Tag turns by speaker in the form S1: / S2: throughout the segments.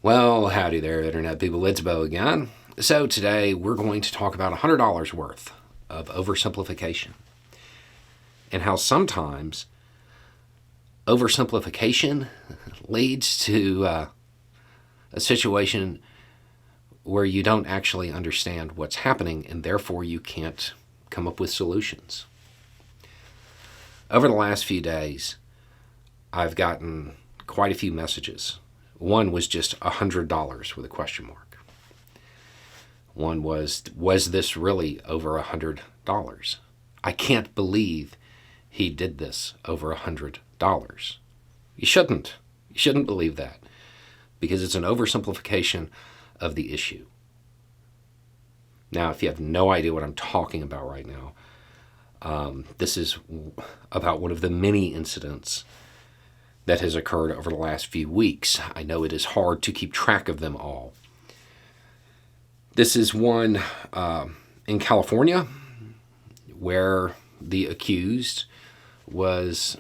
S1: Well, howdy there, Internet people. It's Bo again. So today we're going to talk about $100 worth of oversimplification and how sometimes oversimplification leads to a situation where you don't actually understand what's happening and therefore you can't come up with solutions. Over the last few days, I've gotten quite a few messages. One was just $100 with a question mark. One was this really over $100? I can't believe he did this over $100. You shouldn't. You shouldn't believe that because it's an oversimplification of the issue. Now, if you have no idea what I'm talking about right now, this is about one of the many incidents that has occurred over the last few weeks. I know it is hard to keep track of them all. This is one in California where the accused was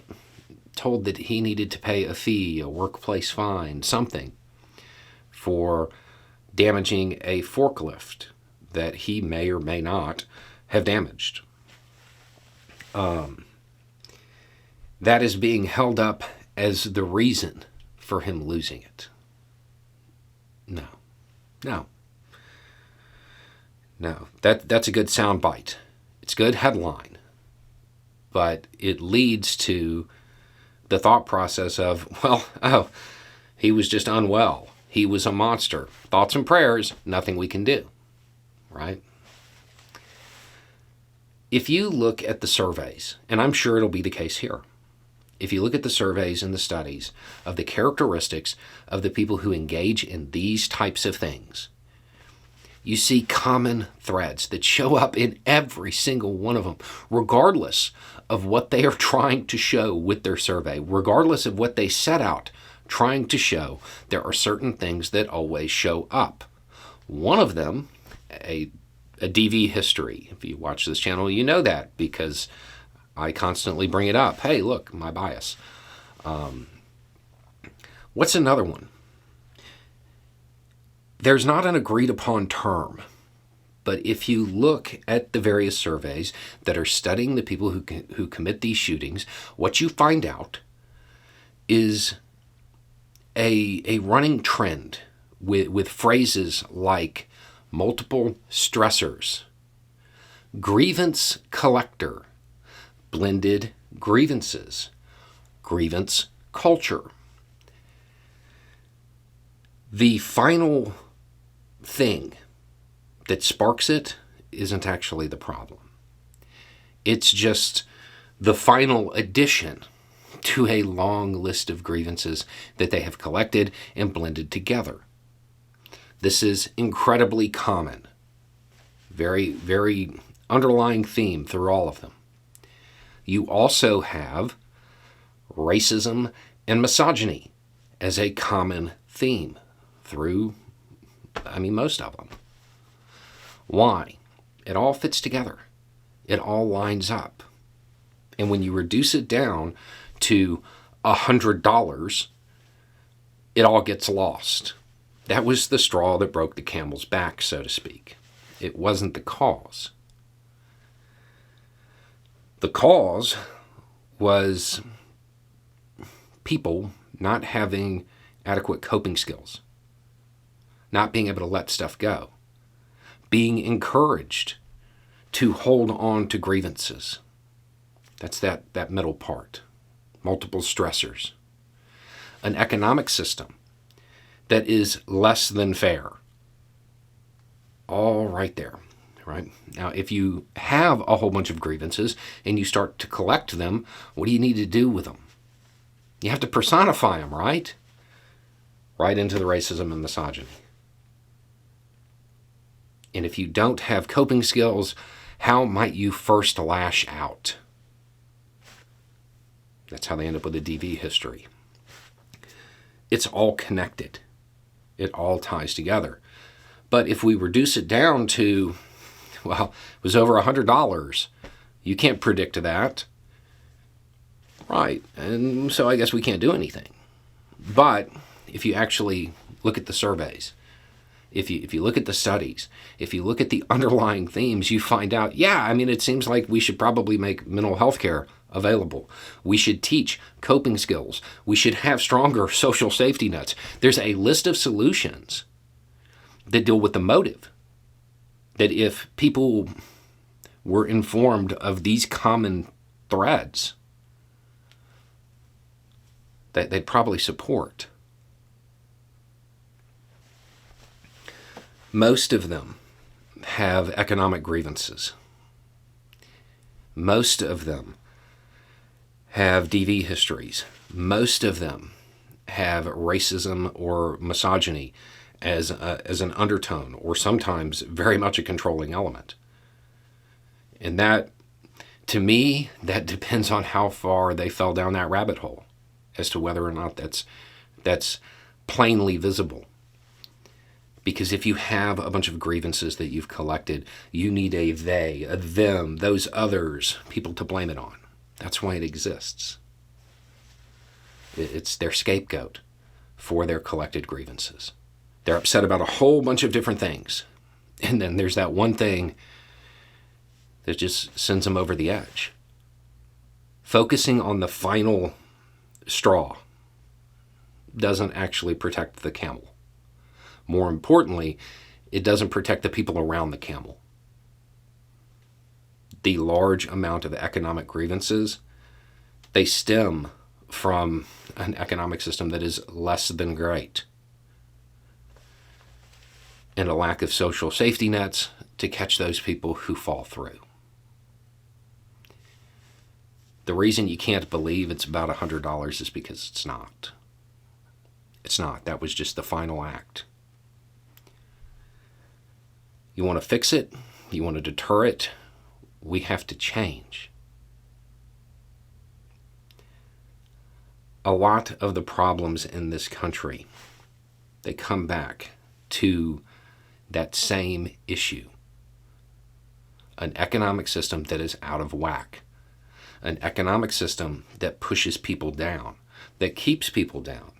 S1: told that he needed to pay a fee, a workplace fine, something, for damaging a forklift that he may or may not have damaged. That is being held up as the reason for him losing it. No. That's a good soundbite. It's a good headline. But it leads to the thought process of, he was just unwell. He was a monster. Thoughts and prayers, nothing we can do. Right? If you look at the surveys, and I'm sure it'll be the case here, if you look at the surveys and the studies of the characteristics of the people who engage in these types of things, you see common threads that show up in every single one of them, regardless of what they are trying to show with their survey, regardless of what they set out trying to show, there are certain things that always show up. One of them, a DV history. If you watch this channel, you know that because I constantly bring it up. Hey, look, my bias. What's another one? There's not an agreed upon term, but if you look at the various surveys that are studying the people who commit these shootings, what you find out is a running trend with phrases like multiple stressors, grievance collector, blended grievances, grievance culture. The final thing that sparks it isn't actually the problem. It's just the final addition to a long list of grievances that they have collected and blended together. This is incredibly common. Very, very underlying theme through all of them. You also have racism and misogyny as a common theme through, most of them. Why? It all fits together. It all lines up. And when you reduce it down to $100, it all gets lost. That was the straw that broke the camel's back, so to speak. It wasn't the cause. The cause was people not having adequate coping skills, not being able to let stuff go, being encouraged to hold on to grievances. That's that middle part. Multiple stressors. An economic system that is less than fair. All right there. Right? Now, if you have a whole bunch of grievances and you start to collect them, what do you need to do with them? You have to personify them, right? Right into the racism and misogyny. And if you don't have coping skills, how might you first lash out? That's how they end up with a DV history. It's all connected. It all ties together. But if we reduce it down to, it was over $100, you can't predict that. Right. And so I guess we can't do anything. But if you actually look at the surveys, if you look at the studies, if you look at the underlying themes, you find out, yeah, I mean, it seems like we should probably make mental health care available. We should teach coping skills. We should have stronger social safety nets. There's a list of solutions that deal with the motive. That if people were informed of these common threads, that they'd probably support. Most of them have economic grievances. Most of them have DV histories. Most of them have racism or misogyny as an undertone, or sometimes very much a controlling element. And that, to me, that depends on how far they fell down that rabbit hole as to whether or not that's plainly visible. Because if you have a bunch of grievances that you've collected, you need a they, a them, those others, people to blame it on. That's why it exists. It's their scapegoat for their collected grievances. They're upset about a whole bunch of different things. And then there's that one thing that just sends them over the edge. Focusing on the final straw doesn't actually protect the camel. More importantly, it doesn't protect the people around the camel. The large amount of economic grievances, they stem from an economic system that is less than great, and a lack of social safety nets to catch those people who fall through. The reason you can't believe it's about $100 is because it's not. It's not. That was just the final act. You want to fix it? You want to deter it? We have to change. A lot of the problems in this country, they come back to that same issue. An economic system that is out of whack. An economic system that pushes people down, that keeps people down.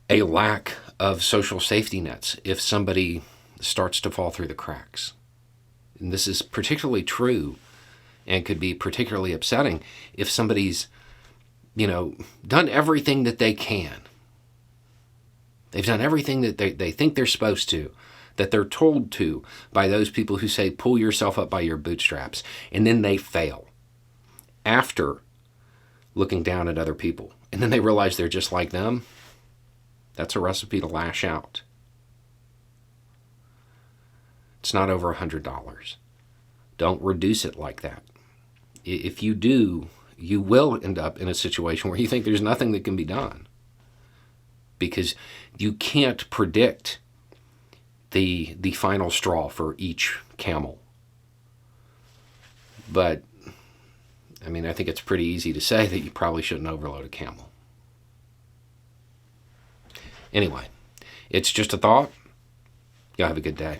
S1: A lack of social safety nets if somebody starts to fall through the cracks. And this is particularly true and could be particularly upsetting if somebody's, done everything that they can. They've done everything that they think they're supposed to, that they're told to by those people who say, pull yourself up by your bootstraps, and then they fail after looking down at other people. And then they realize they're just like them. That's a recipe to lash out. It's not over $100. Don't reduce it like that. If you do, you will end up in a situation where you think there's nothing that can be done. Because you can't predict the final straw for each camel. But, I think it's pretty easy to say that you probably shouldn't overload a camel. Anyway, it's just a thought. Y'all have a good day.